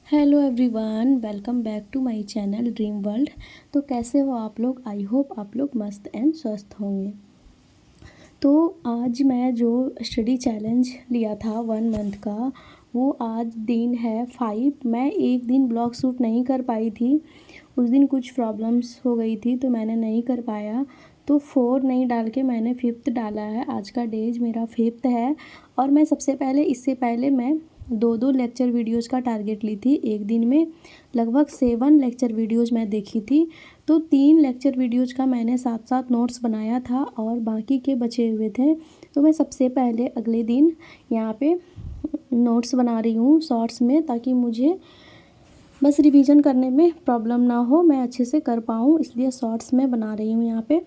Hello everyone, welcome back to my channel dream world. तो कैसे हो आप लोग? आई होप आप लोग मस्त एंड स्वस्थ होंगे। तो आज मैं जो स्टडी चैलेंज लिया था 1 मंथ का, वो आज दिन है 5। मैं एक दिन ब्लॉग शूट नहीं कर पाई थी, उस दिन कुछ प्रॉब्लम्स हो गई थी तो मैंने नहीं कर पाया। तो 4 नहीं डाल के मैंने 5th डाला है। आज का डेज मेरा 5th है। और मैं सबसे पहले इससे पहले मैं 2 लेक्चर वीडियोज़ का टारगेट ली थी। एक दिन में लगभग 7 लेक्चर वीडियोज़ मैं देखी थी। तो 3 लेक्चर वीडियोज़ का मैंने साथ साथ नोट्स बनाया था और बाकी के बचे हुए थे। तो मैं सबसे पहले अगले दिन यहाँ पे नोट्स बना रही हूँ शॉर्ट्स में, ताकि मुझे बस रिवीजन करने में प्रॉब्लम ना हो, मैं अच्छे से कर पाऊँ, इसलिए शॉर्ट्स में बना रही हूँ यहाँ पे।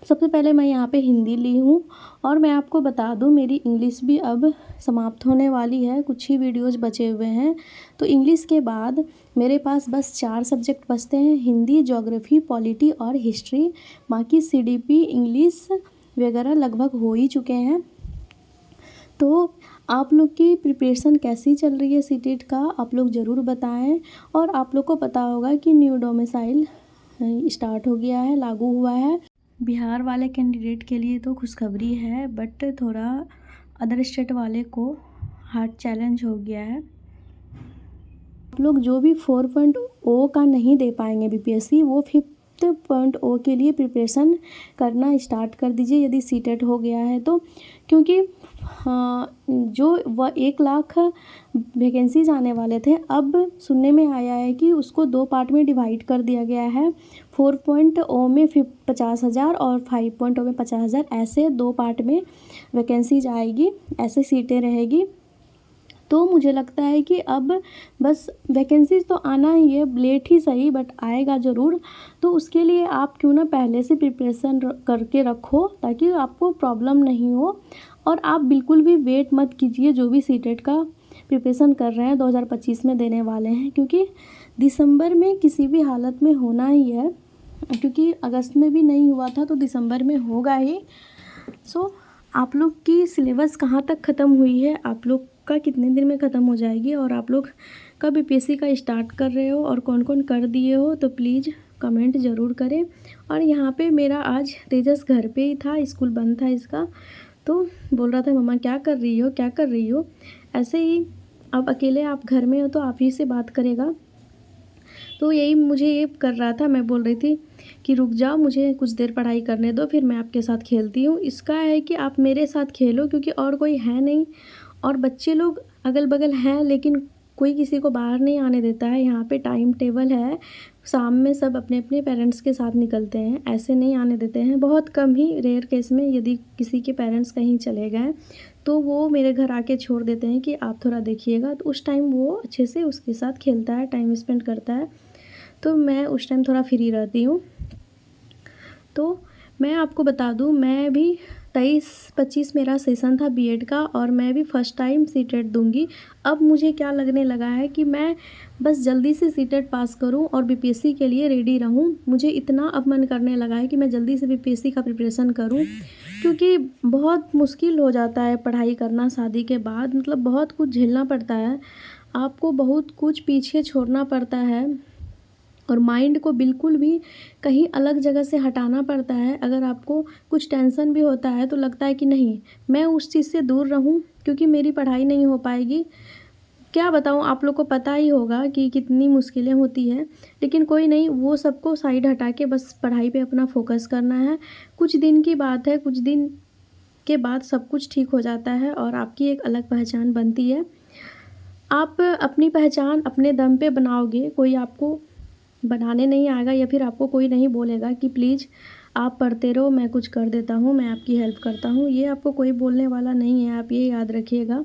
सबसे पहले मैं यहाँ पे हिंदी ली हूँ। और मैं आपको बता दूँ, मेरी इंग्लिश भी अब समाप्त होने वाली है, कुछ ही वीडियोज़ बचे हुए हैं। तो इंग्लिश के बाद मेरे पास बस 4 सब्जेक्ट बचते हैं, हिंदी, ज्योग्राफी, पॉलिटी और हिस्ट्री। बाकी सीडीपी, इंग्लिश वगैरह लगभग हो ही चुके हैं। तो आप लोग की प्रिपरेशन कैसी चल रही है सीटेट का, आप लोग ज़रूर बताएं। और आप लोग को पता होगा कि न्यू डोमिसाइल स्टार्ट हो गया है, लागू हुआ है। बिहार वाले कैंडिडेट के लिए तो खुशखबरी है, बट थोड़ा अदर स्टेट वाले को हार्ड चैलेंज हो गया है। आप लोग जो भी 4.0 का नहीं दे पाएंगे बीपीएससी, वो 5.0 के लिए प्रिपरेशन करना स्टार्ट कर दीजिए यदि सीटेट हो गया है तो। क्योंकि जो वह 1 लाख वैकेंसीज आने वाले थे, अब सुनने में आया है कि उसको 2 पार्ट में डिवाइड कर दिया गया है। 4.0 में 50,000 और 5.0 में 50,000, ऐसे 2 पार्ट में वैकेंसीज आएगी, ऐसे सीटें रहेगी। तो मुझे लगता है कि अब बस वैकेंसीज तो आना ही है, लेट ही सही बट आएगा ज़रूर। तो उसके लिए आप क्यों ना पहले से प्रिपरेशन करके रखो, ताकि आपको प्रॉब्लम नहीं हो। और आप बिल्कुल भी वेट मत कीजिए, जो भी सीटेट का प्रिपरेशन कर रहे हैं 2025 में देने वाले हैं, क्योंकि दिसंबर में किसी भी हालत में होना ही है। क्योंकि अगस्त में भी नहीं हुआ था तो दिसंबर में होगा ही। सो आप लोग की सिलेबस कहाँ तक ख़त्म हुई है, आप लोग का कितने दिन में ख़त्म हो जाएगी, और आप लोग कब बीपीएससी का स्टार्ट कर रहे हो और कौन कौन कर दिए हो, तो प्लीज़ कमेंट ज़रूर करें। और यहाँ पे मेरा आज तेजस घर पे ही था, स्कूल बंद था इसका, तो बोल रहा था मम्मा क्या कर रही हो, क्या कर रही हो। ऐसे ही अब अकेले आप घर में हो तो आप ही से बात करेगा, तो यही मुझे ये कर रहा था। मैं बोल रही थी कि रुक जाओ, मुझे कुछ देर पढ़ाई करने दो, फिर मैं आपके साथ खेलती हूँ। इसका है कि आप मेरे साथ खेलो, क्योंकि और कोई है नहीं, और बच्चे लोग अगल बगल हैं, लेकिन कोई किसी को बाहर नहीं आने देता है। यहाँ पे टाइम टेबल है, शाम में सब अपने अपने पेरेंट्स के साथ निकलते हैं, ऐसे नहीं आने देते हैं। बहुत कम ही रेयर केस में यदि किसी के पेरेंट्स कहीं चले गए तो वो मेरे घर आके छोड़ देते हैं कि आप थोड़ा देखिएगा, तो उस टाइम वो अच्छे से उसके साथ खेलता है, टाइम स्पेंड करता है। तो मैं उस टाइम थोड़ा फ्री रहती हूँ। तो मैं आपको बता दूँ, मैं भी 23-25 मेरा सेशन था बीएड का, और मैं भी फर्स्ट टाइम सीटेट दूंगी। अब मुझे क्या लगने लगा है कि मैं बस जल्दी से सीटेट पास करूं और बीपीएससी के लिए रेडी रहूं। मुझे इतना अब मन करने लगा है कि मैं जल्दी से बीपीएससी का प्रिपरेशन करूं, क्योंकि बहुत मुश्किल हो जाता है पढ़ाई करना शादी के बाद। मतलब बहुत कुछ झेलना पड़ता है, आपको बहुत कुछ पीछे छोड़ना पड़ता है, और माइंड को बिल्कुल भी कहीं अलग जगह से हटाना पड़ता है। अगर आपको कुछ टेंशन भी होता है तो लगता है कि नहीं, मैं उस चीज़ से दूर रहूं, क्योंकि मेरी पढ़ाई नहीं हो पाएगी। क्या बताऊं, आप लोग को पता ही होगा कि कितनी मुश्किलें होती हैं। लेकिन कोई नहीं, वो सबको साइड हटा के बस पढ़ाई पे अपना फोकस करना है। कुछ दिन की बात है, कुछ दिन के बाद सब कुछ ठीक हो जाता है और आपकी एक अलग पहचान बनती है। आप अपनी पहचान अपने दम पे बनाओगे, कोई आपको बनाने नहीं आएगा, या फिर आपको कोई नहीं बोलेगा कि प्लीज़ आप पढ़ते रहो, मैं कुछ कर देता हूँ, मैं आपकी हेल्प करता हूँ। ये आपको कोई बोलने वाला नहीं है, आप ये याद रखिएगा।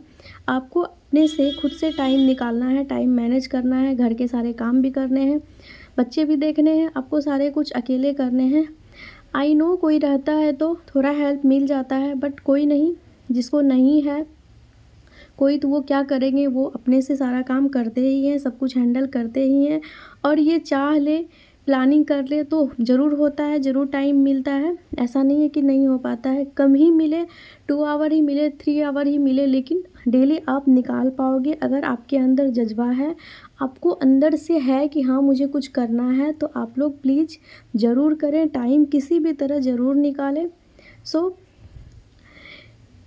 आपको अपने से खुद से टाइम निकालना है, टाइम मैनेज करना है, घर के सारे काम भी करने हैं, बच्चे भी देखने हैं, आपको सारे कुछ अकेले करने हैं। आई नो कोई रहता है तो थोड़ा हेल्प मिल जाता है, बट कोई नहीं, जिसको नहीं है कोई, तो वो क्या करेंगे, वो अपने से सारा काम करते ही हैं, सब कुछ हैंडल करते ही हैं। और ये चाह ले प्लानिंग कर ले तो ज़रूर होता है, ज़रूर टाइम मिलता है, ऐसा नहीं है कि नहीं हो पाता है। कम ही मिले, 2 आवर ही मिले, 3 आवर ही मिले, लेकिन डेली आप निकाल पाओगे अगर आपके अंदर जज़्बा है, आपको अंदर से है कि हाँ मुझे कुछ करना है, तो आप लोग प्लीज़ ज़रूर करें, टाइम किसी भी तरह ज़रूर निकालें। सो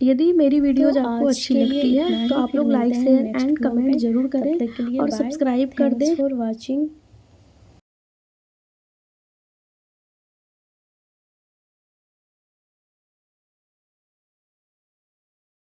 यदि मेरी वीडियोज़ आपको अच्छी लगती है तो आप लोग लाइक, शेयर एंड कमेंट ज़रूर करें और सब्सक्राइब कर दें। For watching.